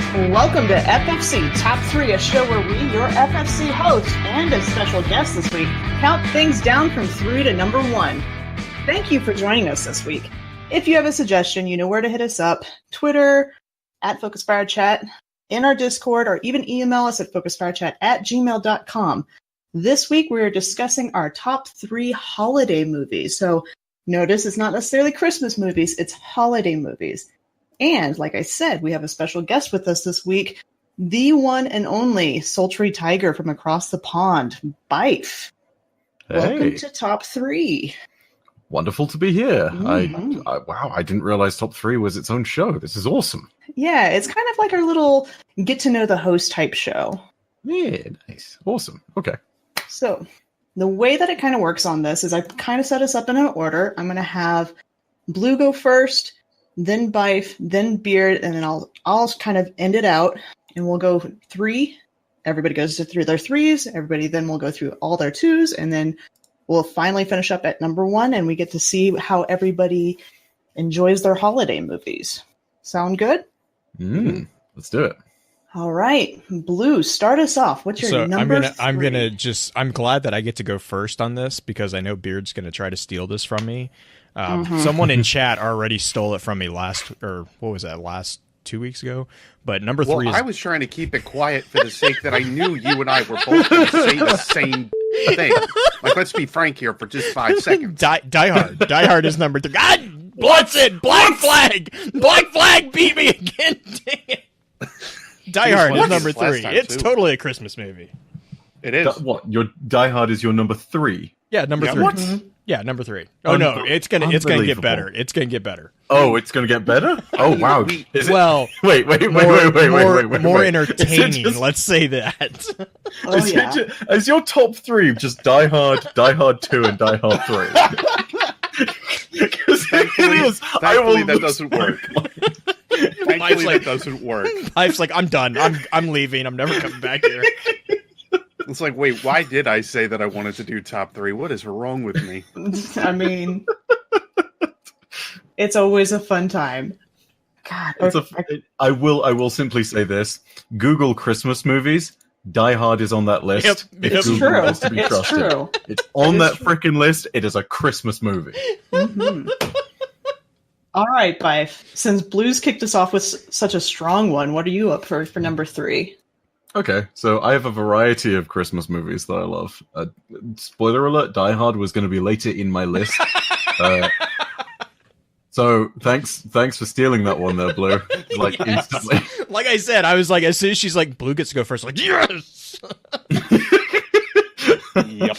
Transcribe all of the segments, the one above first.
Welcome to FFC Top 3, a show where we, your FFC host, and a special guest this week, count things down from 3 to number 1. Thank you for joining us this week. If you have a suggestion, you know where to hit us up. Twitter, at FocusFireChat, in our Discord, or even email us at FocusFireChat@gmail.com. This week, we're discussing our top 3 holiday movies. So notice it's not necessarily Christmas movies, it's holiday movies. And like I said, we have a special guest with us this week, the one and only sultry tiger from across the pond, Byf. Hey. Welcome to Top 3. Wonderful to be here. Mm-hmm. Wow, I didn't realize Top 3 was its own show. This is awesome. Yeah, it's kind of like our little get to know the host type show. Yeah, nice. Awesome. Okay. So the way that it kind of works on this is I kind of set us up in an order. I'm going to have Blue go first, then Byf, then Beard, and then I'll kind of end it out, and we'll go 3. Everybody goes through their 3s. Everybody then will go through all their 2s, and then we'll finally finish up at number 1, and we get to see how everybody enjoys their holiday movies. Sound good? Let's do it. All right, Blue, start us off. What's your number 3? I'm glad that I get to go first on this because I know Beard's gonna try to steal this from me. Someone in chat already stole it from me last 2 weeks ago. But number 3 is... I was trying to keep it quiet for the sake that I knew you and I were both going to say the same thing. Like, let's be frank here for just 5 seconds. Die Hard. Die Hard is number 3. God, Blunted! Black Flag! Black Flag beat me again! Dang it! Die Hard is number 3. It's totally a Christmas movie. It is. What? Your Die Hard is your number 3? Yeah, number 3. What? Mm-hmm. Yeah, number 3. Oh no, it's gonna get better. It's gonna get better. Oh, it's gonna get better? Oh wow. Wait. More entertaining. Let's say that. Is your top 3 just Die Hard, Die Hard 2, and Die Hard 3? Thankfully, that doesn't work. Thankfully, that doesn't work. Life's like, I'm done. I'm leaving. I'm never coming back here. It's like, wait, why did I say that I wanted to do top 3? What is wrong with me? I mean, it's always a fun time. God, I will simply say this: Google Christmas movies. Die Hard is on that list. Yep. It's true. It's true. It's on that freaking list. It is a Christmas movie. Mm-hmm. All right, Byf. Since Blues kicked us off with such a strong one, what are you up for number 3? Okay, so I have a variety of Christmas movies that I love. Spoiler alert, Die Hard was going to be later in my list. So thanks for stealing that one there, Blue. Like, yes. Instantly. Like I said, I was like, as soon as she's like, Blue gets to go first, I'm like, yes! Yep.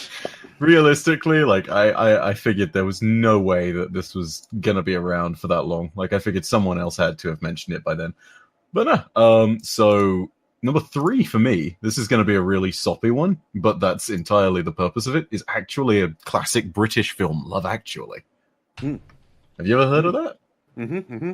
Realistically, like, I figured there was no way that this was going to be around for that long. Like, I figured someone else had to have mentioned it by then. But no. So... Number 3 for me, this is going to be a really soppy one, but that's entirely the purpose of it, is actually a classic British film, Love Actually. Have you ever heard of that?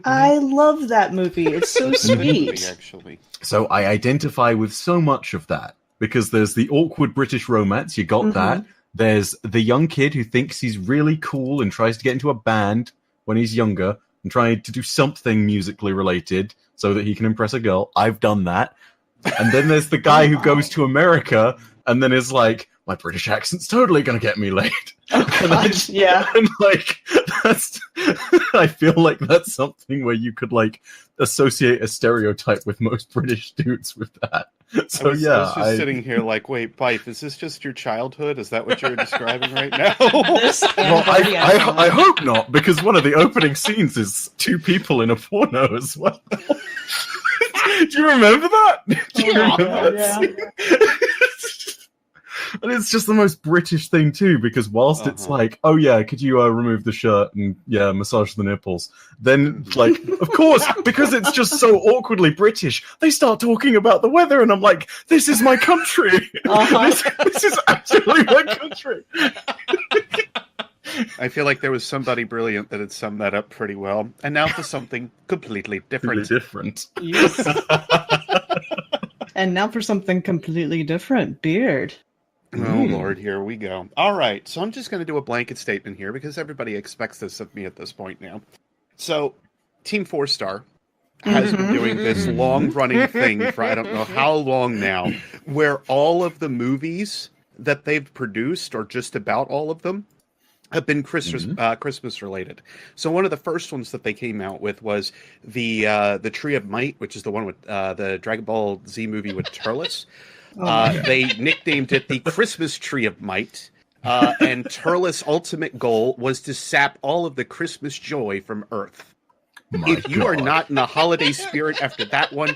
I love that movie. It's so sweet. Actually. So I identify with so much of that, because there's the awkward British romance, you got that. There's the young kid who thinks he's really cool and tries to get into a band when he's younger, and trying to do something musically related so that he can impress a girl. I've done that. And then there's the guy who goes to America and then is like, my British accent's totally going to get me laid. Oh, gosh, yeah. And like, I feel like that's something where you could like associate a stereotype with most British dudes with that. So I was just sitting here like, wait, Byf, is this just your childhood? Is that what you're describing right now? Well, I hope not, because one of the opening scenes is 2 people in a porno as well. Do you remember that? And it's just the most British thing too, because whilst it's like, oh yeah, could you remove the shirt and massage the nipples? Then, like, of course, because it's just so awkwardly British, they start talking about the weather, and I'm like, this is my country. This is actually my country. I feel like there was somebody brilliant that had summed that up pretty well. And now for something completely different. Yes. And now for something completely different. Beard. Oh, Lord, here we go. All right, so I'm just going to do a blanket statement here because everybody expects this of me at this point now. So, Team 4-Star, has been doing this long-running thing for I don't know how long now, where all of the movies that they've produced, or just about all of them, have been Christmas related. So one of the first ones that they came out with was the Tree of Might, which is the one with the Dragon Ball Z movie with Turles. They nicknamed it the Christmas Tree of Might. And Turles' ultimate goal was to sap all of the Christmas joy from Earth. If you are not in the holiday spirit after that one,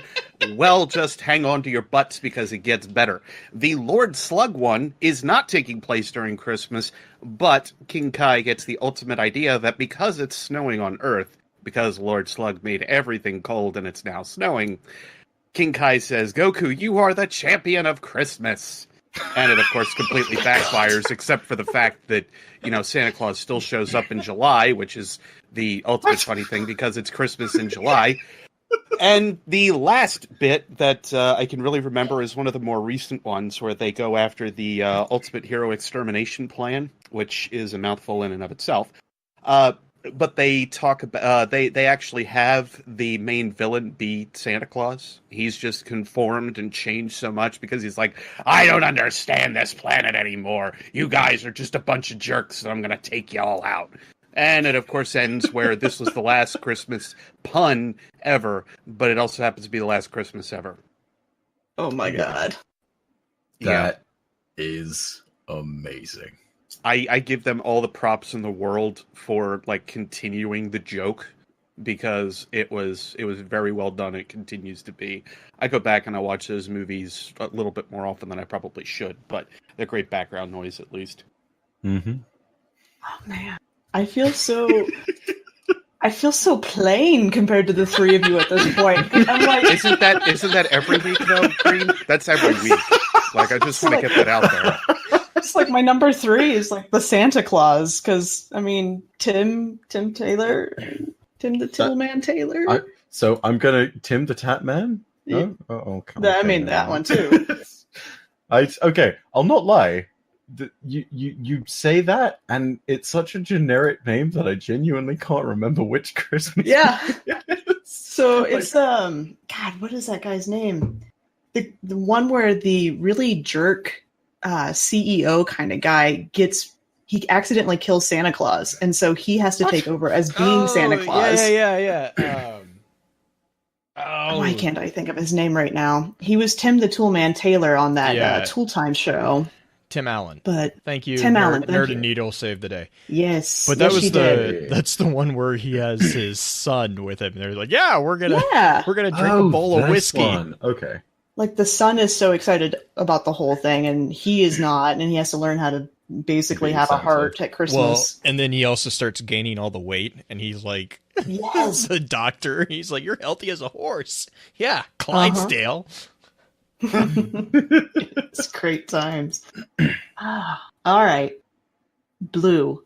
well, just hang on to your butts because it gets better. The Lord Slug one is not taking place during Christmas, but King Kai gets the ultimate idea that because it's snowing on Earth, because Lord Slug made everything cold and it's now snowing, King Kai says, Goku, you are the champion of Christmas. And it, of course, completely backfires, except for the fact that, Santa Claus still shows up in July, which is the ultimate funny thing because it's Christmas in July. And the last bit that I can really remember is one of the more recent ones where they go after the Ultimate Hero Extermination Plan, which is a mouthful in and of itself. But they talk about they actually have the main villain be Santa Claus. He's just conformed and changed so much because he's like, I don't understand this planet anymore. You guys are just a bunch of jerks, and I'm gonna take you all out. And it, of course, ends where this was the last Christmas pun ever, but it also happens to be the last Christmas ever. Oh my god, that is amazing. I give them all the props in the world for continuing the joke because it was very well done. It continues to be. I go back and I watch those movies a little bit more often than I probably should, but they're great background noise at least. Mm-hmm. Oh man, I feel so plain compared to the three of you at this point. I'm like, isn't that every week though, Green? That's every week. I just want to get that out there. It's my number 3 is the Santa Claus, because Tim Taylor, Tim the Tillman Taylor. So I'm gonna Tim the Tap Man. Yeah. Oh, that one too. Okay, I'll not lie. You say that, and it's such a generic name that I genuinely can't remember which Christmas. Yeah. So it's God, what is that guy's name? The one where the really jerk CEO kind of guy he accidentally kills Santa Claus, and so he has to take over as being Santa Claus. Yeah. Why can't I think of his name right now? He was Tim the Toolman Taylor on that Tool Time show. Tim Allen. But thank you. Tim Allen. Nerd and Needle saved the day. Yes. But that was that's the one where he has his son with him. They're like, we're gonna drink a bowl of whiskey. Fun. Okay. The son is so excited about the whole thing, and he is not, and he has to learn how to basically have a heart at Christmas. Well, and then he also starts gaining all the weight, and he's like, yes. The doctor, he's like, you're healthy as a horse. Yeah, Clydesdale. It's great times. All right. Blue,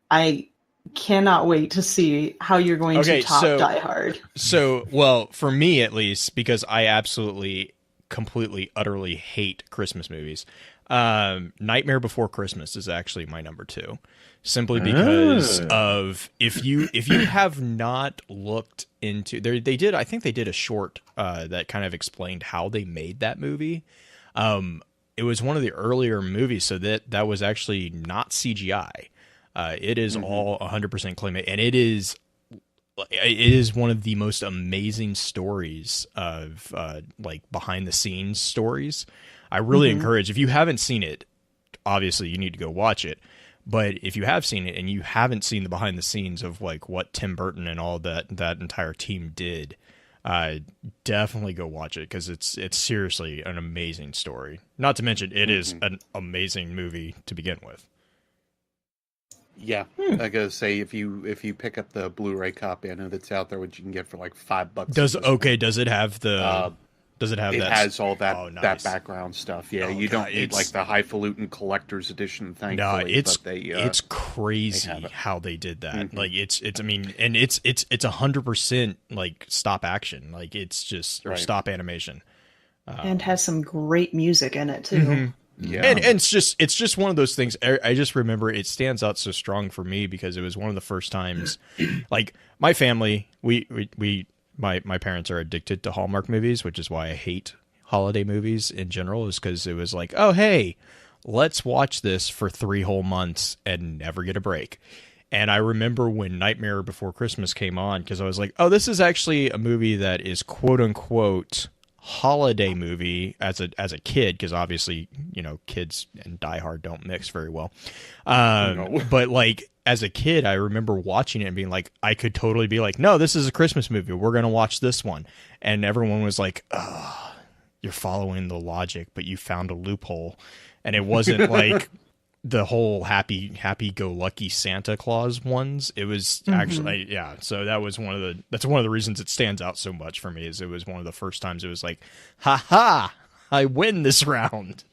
I cannot wait to see how you're going to top Die Hard. So, well, for me at least, because I absolutely completely utterly hate Christmas movies, Nightmare Before Christmas is actually my number 2, simply because of if you have not looked into I think they did a short that kind of explained how they made that movie. It was one of the earlier movies, so that was actually not CGI. It is all 100% claymation, and it is one of the most amazing stories of behind the scenes stories. I really encourage, if you haven't seen it, obviously you need to go watch it. But if you have seen it and you haven't seen the behind the scenes of what Tim Burton and all that entire team did, definitely go watch it, because it's seriously an amazing story. Not to mention it is an amazing movie to begin with. Yeah, I gotta say, if you pick up the Blu-ray copy, I know that's out there, which you can get for $5. Does it have the? Does it have it that? It has all that nice. that background stuff. Yeah, you don't need the highfalutin collector's edition. Thankfully, no, it's crazy how they did that. It's 100% stop action. It's just or stop animation, and has some great music in it too. Yeah, and it's just one of those things. I just remember it stands out so strong for me because it was one of the first times, my family, we my parents are addicted to Hallmark movies, which is why I hate holiday movies in general, is because it was like, oh, hey, let's watch this for 3 whole months and never get a break. And I remember when Nightmare Before Christmas came on, because I was like, oh, this is actually a movie that is quote unquote holiday movie as a kid, because obviously, you know, kids and Die Hard don't mix very well. No. But like as a kid, I remember watching it and being like, I could totally be like, no, this is a Christmas movie. We're going to watch this one. And everyone was like, oh, you're following the logic, but you found a loophole. And it wasn't like the whole happy-go-lucky Santa Claus ones. It was actually, yeah. So that was that's one of the reasons it stands out so much for me, is it was one of the first times it was like, ha, I win this round.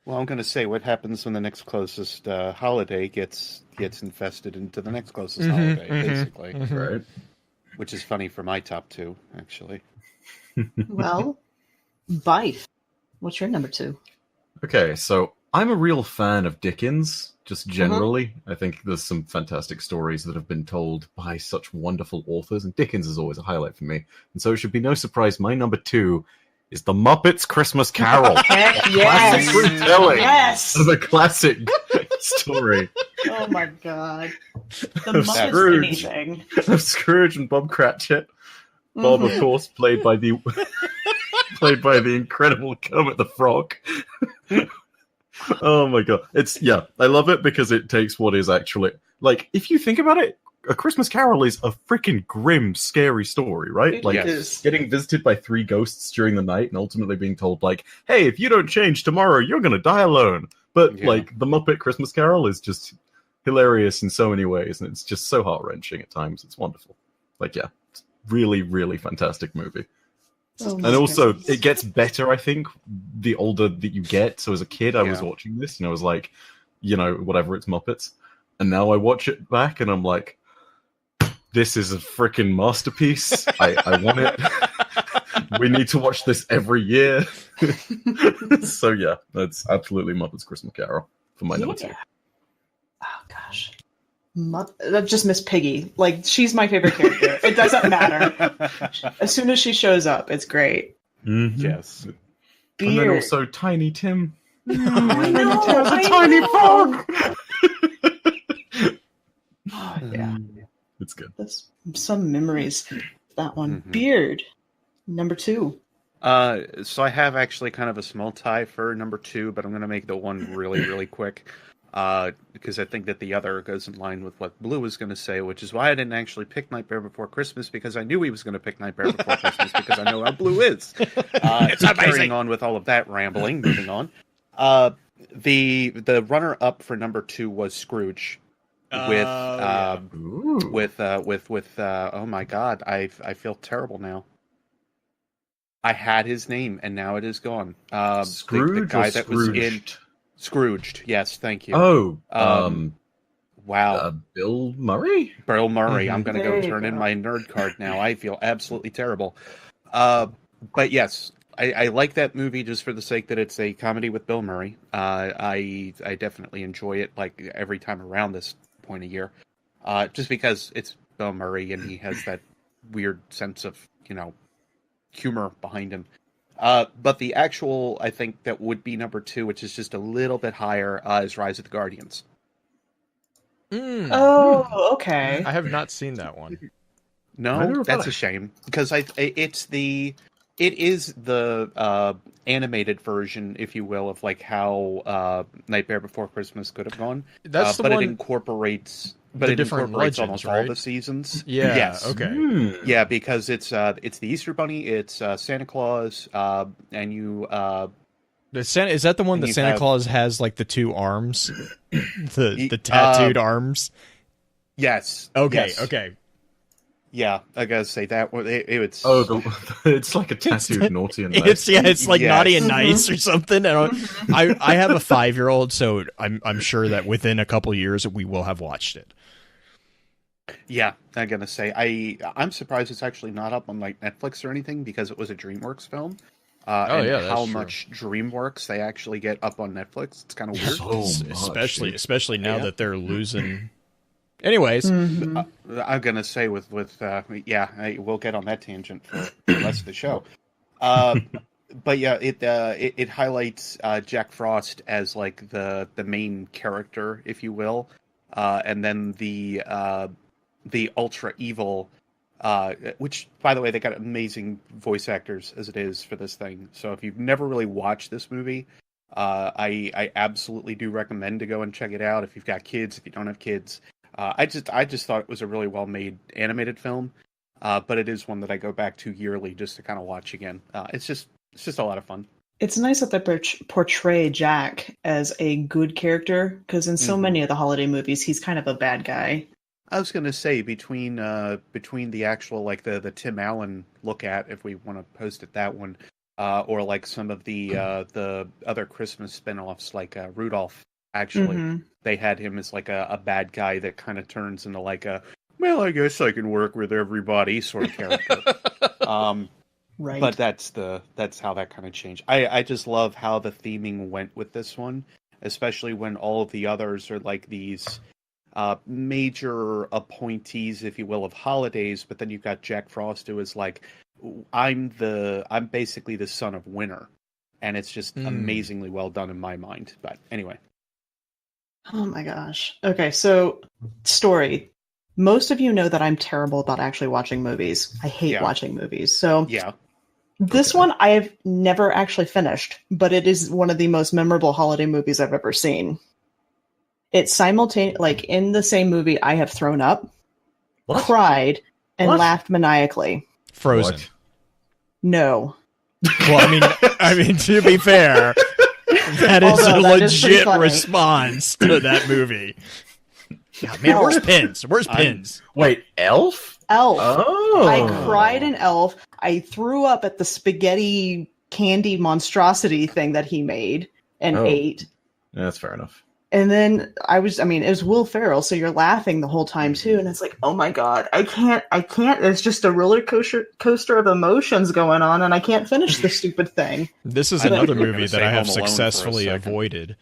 Well, I'm going to say what happens when the next closest holiday gets infested into the next closest holiday, basically. Right. Which is funny for my top 2, actually. Well, Byf, what's your number 2? Okay, so I'm a real fan of Dickens, just generally. I think there's some fantastic stories that have been told by such wonderful authors, and Dickens is always a highlight for me. And so it should be no surprise, my number 2 is The Muppets Christmas Carol. Heck Classic yes! retelling Yes! of a classic story. Oh my god. The Of Muppets Scrooge. anything. Of Scrooge and Bob Cratchit. Bob, of course, played by the incredible Kermit the Frog. Oh my god. I love it because it takes what is actually, like, if you think about it, A Christmas Carol is a freaking grim, scary story, right? It Like, is. getting visited by 3 ghosts during the night and ultimately being told, like, hey, if you don't change tomorrow, you're gonna die alone. But, like, The Muppet Christmas Carol is just hilarious in so many ways, and it's just so heart-wrenching at times. It's wonderful. Like, yeah, it's really, really fantastic movie. Oh my And also, goodness. it gets better, I think, the older that you get. So as a kid, I was Yeah. watching this, and I was like, you know, whatever, it's Muppets. And now I watch it back, and I'm like, this is a freaking masterpiece. I want it. We need to watch this every year. So yeah, that's absolutely Muppets Christmas Carol for my number 2. Oh gosh. Just Miss Piggy. Like, she's my favorite character. It doesn't matter. As soon as she shows up, it's great. Mm-hmm. Yes. And then Beard. also Tiny Tim. I know, There's a I tiny know. frog. Oh, yeah. It's good. That's some memories. That one. Mhm. Beard. Number 2. So I have actually kind of a small tie for number 2, but I'm going to make the one really, really quick. Because I think that the other goes in line with what Blue was going to say, which is why I didn't actually pick Nightmare Before Christmas, because I knew he was going to pick Nightmare Before Christmas, because I know how Blue is. It's amazing. Carrying on with all of that rambling, moving on. The runner-up for number 2 was Scrooge. With oh my god, I feel terrible now. I had his name and now it is gone. Scrooge the guy or that was in Scrooged? Scrooged. Yes, thank you. Oh, Wow, Bill Murray? Bill Murray. I'm going to There go you turn in go. my nerd card now. I feel absolutely terrible. But yes, I like that movie just for the sake that it's a comedy with Bill Murray. I definitely enjoy it like every time around this point of year. Just because it's Bill Murray and he has that weird sense of, humor behind him. But the actual, I think, that would be number 2, which is just a little bit higher, is Rise of the Guardians. Oh, okay. I have not seen that one. Neither No, have that's I. a shame because it is the animated version, if you will, of like how Nightmare Before Christmas could have gone. That's the but one. it incorporates, the different legends, almost all right? the seasons. Yeah. Yes. Okay. Yeah, because it's the Easter Bunny, it's Santa Claus, and you. Is that the one And that you Santa have- Claus has like the 2 arms, the Ye- tattooed arms? Yes. Okay. yes. Okay. Yeah, I gotta say that one. It's Oh, it's like a tattooed naughty and nice. It's like Yes. naughty and nice or something. And I have a 5-year-old, so I'm sure that within a couple years we will have watched it. Yeah, I'm gonna say I'm surprised it's actually not up on like Netflix or anything because it was a DreamWorks film. And yeah, that's how true. much DreamWorks they actually get up on Netflix? It's kind of weird. So much, dude. especially now Yeah. that they're losing Anyways, I'm gonna say we'll get on that tangent for the rest of the show. But yeah, it highlights Jack Frost as like the main character, if you will, and then the ultra evil, which by the way they got amazing voice actors as it is for this thing. So if you've never really watched this movie, I absolutely do recommend to go and check it out. If you've got kids, if you don't have kids, I just thought it was a really well made animated film, but it is one that I go back to yearly just to kind of watch again. It's just a lot of fun. It's nice that they portray Jack as a good character, because in so many of the holiday movies, he's kind of a bad guy. I was going to say between the actual like the Tim Allen look at, if we want to post it that one, or like some of the other Christmas spinoffs like Rudolph. Actually, they had him as like a bad guy that kind of turns into like a, well, I guess I can work with everybody sort of character. Right. But that's how that kind of changed. I just love how the theming went with this one, especially when all of the others are like these major appointees, if you will, of holidays. But then you've got Jack Frost, who is like, I'm basically the son of winter, and it's just amazingly well done in my mind. But anyway. Oh my gosh. Okay, so story. Most of you know that I'm terrible about actually watching movies. I hate watching movies. So this one I've never actually finished, but it is one of the most memorable holiday movies I've ever seen. It's simultaneous, like in the same movie, I have thrown up, cried, and laughed maniacally. Frozen. What? No. Well, I mean, to be fair, that is a legit response to that movie. Yeah, man, where's Pins? Where's Pins? Wait, Elf? Elf. Oh. I cried in Elf. I threw up at the spaghetti candy monstrosity thing that he made and ate. Yeah, that's fair enough. And then it was Will Ferrell, so you're laughing the whole time too, and it's like, oh my god, I can't. It's just a roller coaster of emotions going on, and I can't finish the stupid thing. This is another movie that I have successfully avoided.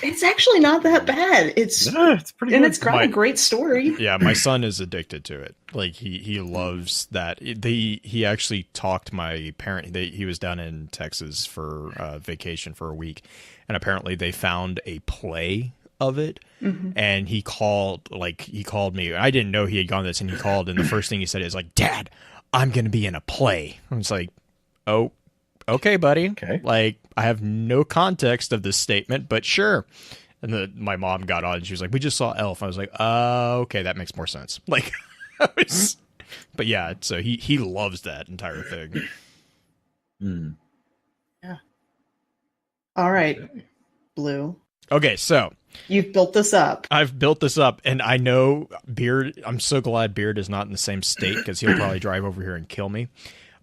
It's actually not that bad. It's pretty good. And it's got a great story. Yeah, my son is addicted to it. Like he loves that. He actually talked my parent. He was down in Texas for vacation for a week, and apparently they found a play of it. And he called me. I didn't know he had gone this, and he called, and the first thing he said is like, "Dad, I'm going to be in a play." I was like, "Oh, okay, buddy." Okay. Like, I have no context of this statement, but sure. And my mom got on, and she was like, "We just saw Elf." I was like, okay, that makes more sense. Like, but yeah, so he loves that entire thing. Yeah. All right, Blue. Okay, so you've built this up. I've built this up, and I know Beard. I'm so glad Beard is not in the same state, because he'll probably drive over here and kill me.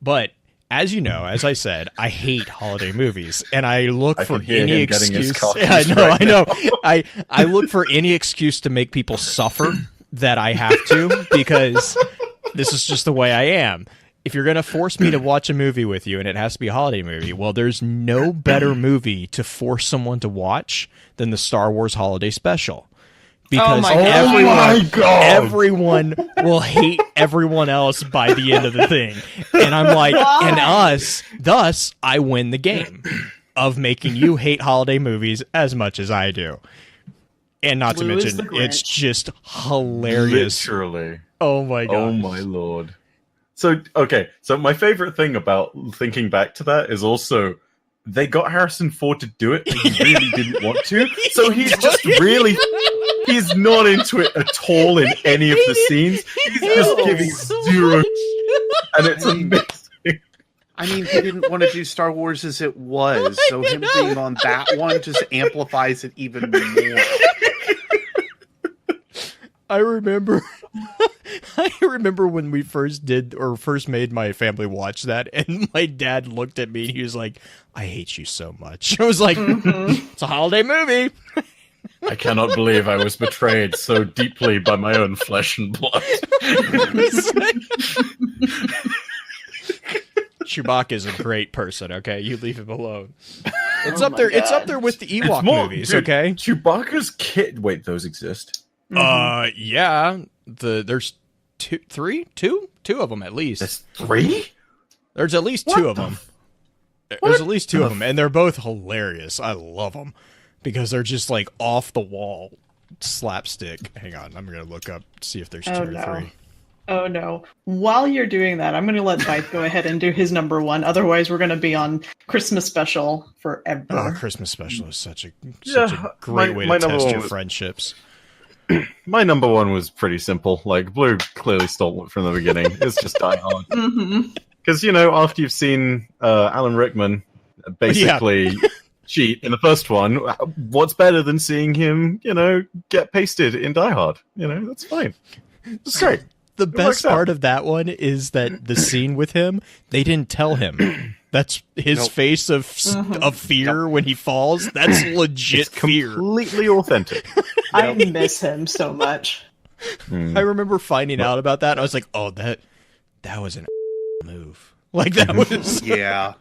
But as you know, as I said, I hate holiday movies, and I look for any excuse. Yeah, I know. I look for any excuse to make people suffer that I have to, because this is just the way I am. If you're going to force me to watch a movie with you, and it has to be a holiday movie, well, there's no better movie to force someone to watch than the Star Wars Holiday Special. Because everyone will hate everyone else by the end of the thing. And I'm like, thus, I win the game of making you hate holiday movies as much as I do. And not to mention, it's just hilarious. Literally. Oh my god. Oh my lord. So my favorite thing about thinking back to that is also they got Harrison Ford to do it, but he really didn't want to. So he's just really... He's not into it at all in any of the scenes. He's just giving zero... And it's amazing. I mean, he didn't want to do Star Wars as it was, so him being on that one just amplifies it even more. I remember when we first made my family watch that, and my dad looked at me and he was like, "I hate you so much." I was like, "It's a holiday movie." I cannot believe I was betrayed so deeply by my own flesh and blood. Chewbacca is a great person, okay? You leave him alone. It's up there. It's up there with the Ewok movies, dude, okay? Chewbacca's kid. Wait, those exist? Yeah. There's two of them at least. There's 3? There's at least 2 of them. There's at least 2 of them, and they're both hilarious. I love them because they're just like off the wall slapstick. Hang on, I'm gonna look up see if there's 2 or 3. Oh no! While you're doing that, I'm going to let Byf go ahead and do his number 1. Otherwise, we're going to be on Christmas special forever. Oh, Christmas special is such a great way to test your friendships. My number 1 was pretty simple. Like, Blue clearly stole it from the beginning. It's just Die Hard. Because, after you've seen Alan Rickman basically cheat in the first one, what's better than seeing him, get pasted in Die Hard? That's fine. It's great. The best part of that one is that the scene with him, they didn't tell him. That's his face of fear when he falls. That's legit fear. Completely authentic. I miss him so much. I remember finding out about that. And I was like, oh, that was an move. Like, that was... Yeah.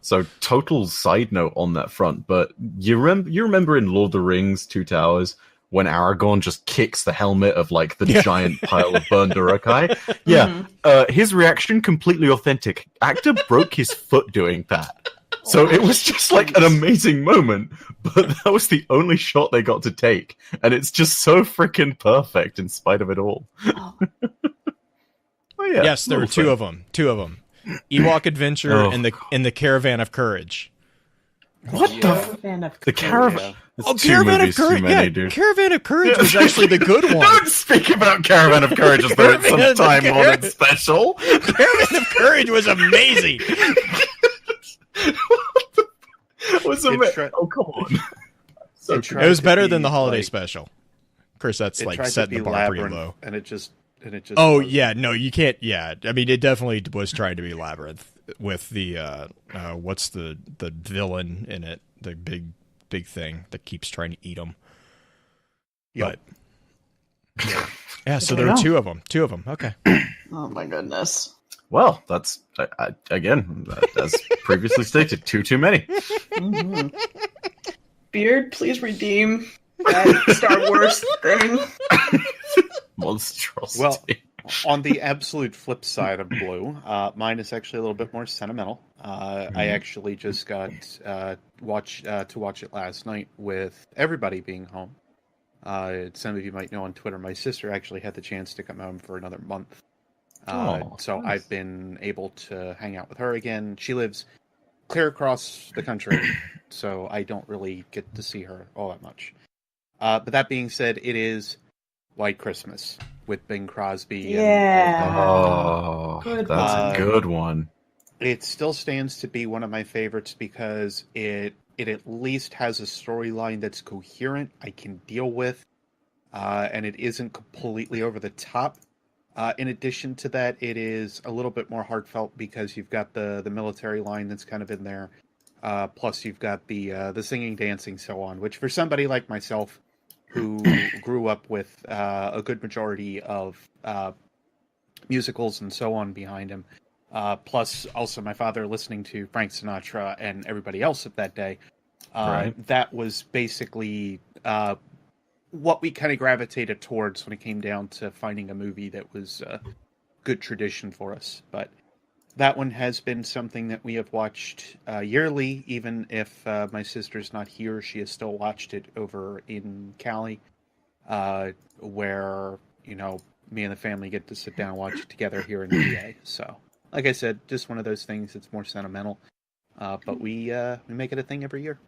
So, total side note on that front, but you remember in Lord of the Rings, Two Towers, when Aragorn just kicks the helmet of, like, the giant pile of burned Urukai? Yeah. His reaction, completely authentic. Actor broke his foot doing that. So it was just, like, an amazing moment, but that was the only shot they got to take. And it's just so freaking perfect in spite of it all. Oh, yeah. Yes, there were 2 of them. 2 of them. Ewok Adventure and the Caravan of Courage. What the Caravan? Oh, Caravan of Courage! Yeah, dude. Caravan of Courage was actually the good one. Don't speak about Caravan of Courage as though it's some time-honored special. Caravan of Courage was amazing. Oh, come on. It was better than the holiday special. Of course, that's like setting the bar pretty low. And it just. Oh yeah, no, you can't. Yeah, I mean, it definitely was trying to be Labyrinth with the what's the villain in it, the big thing that keeps trying to eat them. Yep. But yeah, so there were 2 of them. 2 of them. Okay. Oh my goodness. Well, that's again, as previously stated, too many. Beard, please redeem that Star Wars thing. Monstrosity. Well, on the absolute flip side of Blue, mine is actually a little bit more sentimental. I actually just got to watch it last night with everybody being home. Some of you might know on Twitter, my sister actually had the chance to come home for another month. So nice. I've been able to hang out with her again. She lives clear across the country, so I don't really get to see her all that much. But that being said, it is White Christmas with Bing Crosby. Yeah. That's a good one. It still stands to be one of my favorites because it at least has a storyline that's coherent, I can deal with, and it isn't completely over the top. In addition to that, it is a little bit more heartfelt because you've got the military line that's kind of in there. Plus, you've got the singing, dancing, so on, which for somebody like myself, who grew up with a good majority of musicals and so on behind him, plus also my father listening to Frank Sinatra and everybody else of that day, that was basically what we kind of gravitated towards when it came down to finding a movie that was good tradition for us. But that one has been something that we have watched yearly, even if my sister's not here. She has still watched it over in Cali, where, me and the family get to sit down and watch it together here in PA. So, like I said, just one of those things that's more sentimental. But we make it a thing every year.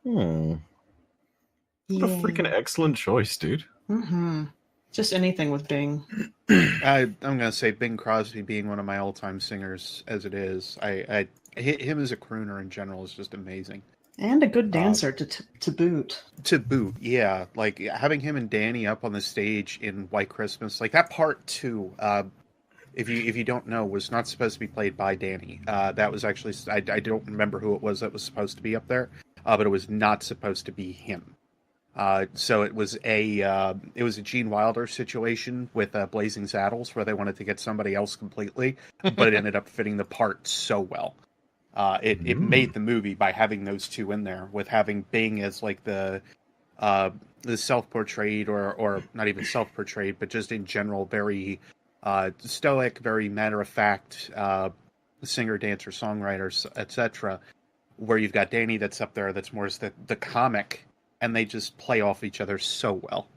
What a freaking excellent choice, dude. Mm-hmm. Just anything with Bing. I'm going to say Bing Crosby being one of my all-time singers as it is. Him as a crooner in general is just amazing. And a good dancer to boot. To boot, yeah. Like, having him and Danny up on the stage in White Christmas, like that part too, if you don't know, was not supposed to be played by Danny. That was actually, I don't remember who it was that was supposed to be up there, but it was not supposed to be him. So it was a Gene Wilder situation with Blazing Saddles where they wanted to get somebody else completely, but it ended up fitting the part so well. It made the movie by having those two in there, with having Bing as like the the self-portrayed or not even self-portrayed, but just in general, very stoic, very matter-of-fact singer, dancer, songwriters, etc. Where you've got Danny that's up there that's more as the comic, and they just play off each other so well.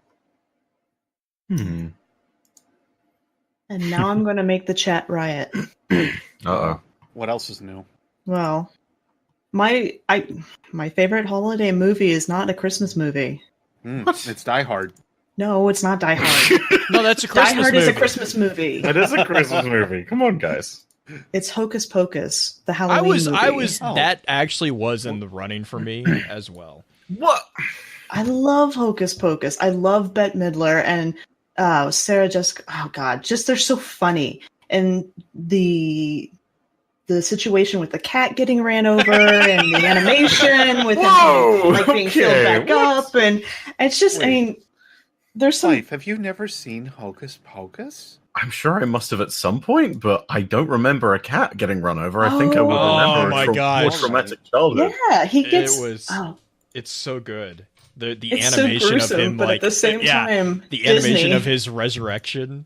And now I'm going to make the chat riot. Uh-oh. What else is new? Well, my favorite holiday movie is not a Christmas movie. It's Die Hard. No, it's not Die Hard. No, that's a Christmas Die Hard movie. is a Christmas movie. It is a Christmas movie. Come on, guys. It's Hocus Pocus, the Halloween movie. That actually was in the running for me as well. What? I love Hocus Pocus. I love Bette Midler and Sarah Jessica. Oh God, just they're so funny. And the situation with the cat getting ran over and the animation with him being filled back up, and it's just. Wait. I mean, there's some. Life, have you never seen Hocus Pocus? I'm sure I must have at some point, but I don't remember a cat getting run over. I think I would remember more traumatic childhood. Yeah, he gets. It's so good. The it's animation so gruesome, of him, but like at the same time, the animation of his resurrection.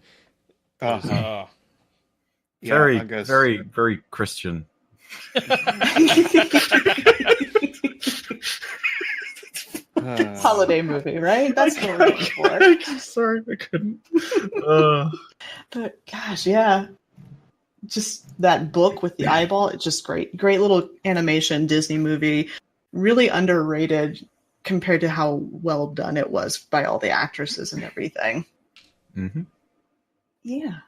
Very, very, very Christian. Holiday movie, right? That's what we're looking for. Sorry, I couldn't. But gosh, yeah. Just that book with the eyeball, it's just great. Great little animation Disney movie. Really underrated compared to how well done it was by all the actresses and everything. Mm-hmm. Yeah.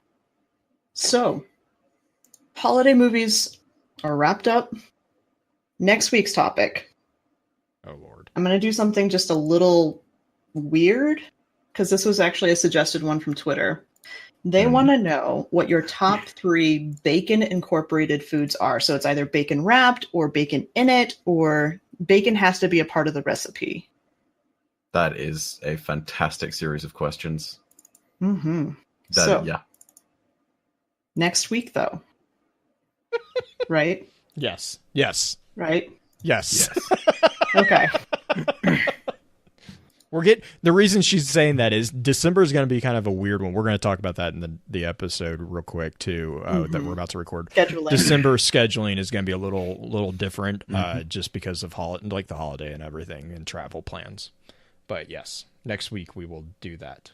So, holiday movies are wrapped up. Next week's topic. Oh, Lord. I'm going to do something just a little weird, because this was actually a suggested one from Twitter. They want to know what your top 3 bacon-incorporated foods are. So it's either bacon wrapped or bacon in it, or bacon has to be a part of the recipe. That is a fantastic series of questions. Mm-hmm. Yeah. Next week, though. Right? Yes. Right? Yes. Okay. The reason she's saying that is December is going to be kind of a weird one. We're going to talk about that in the episode real quick too, that we're about to record. Scheduling. December scheduling is going to be a little different, just because of the holiday and everything and travel plans. But yes, next week we will do that.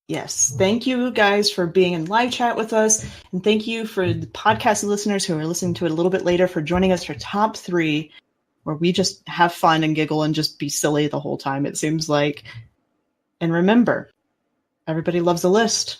Yes. Thank you guys for being in live chat with us. And thank you for the podcast listeners who are listening to it a little bit later for joining us for top 3, where we just have fun and giggle and just be silly the whole time, it seems like. And remember, everybody loves a list.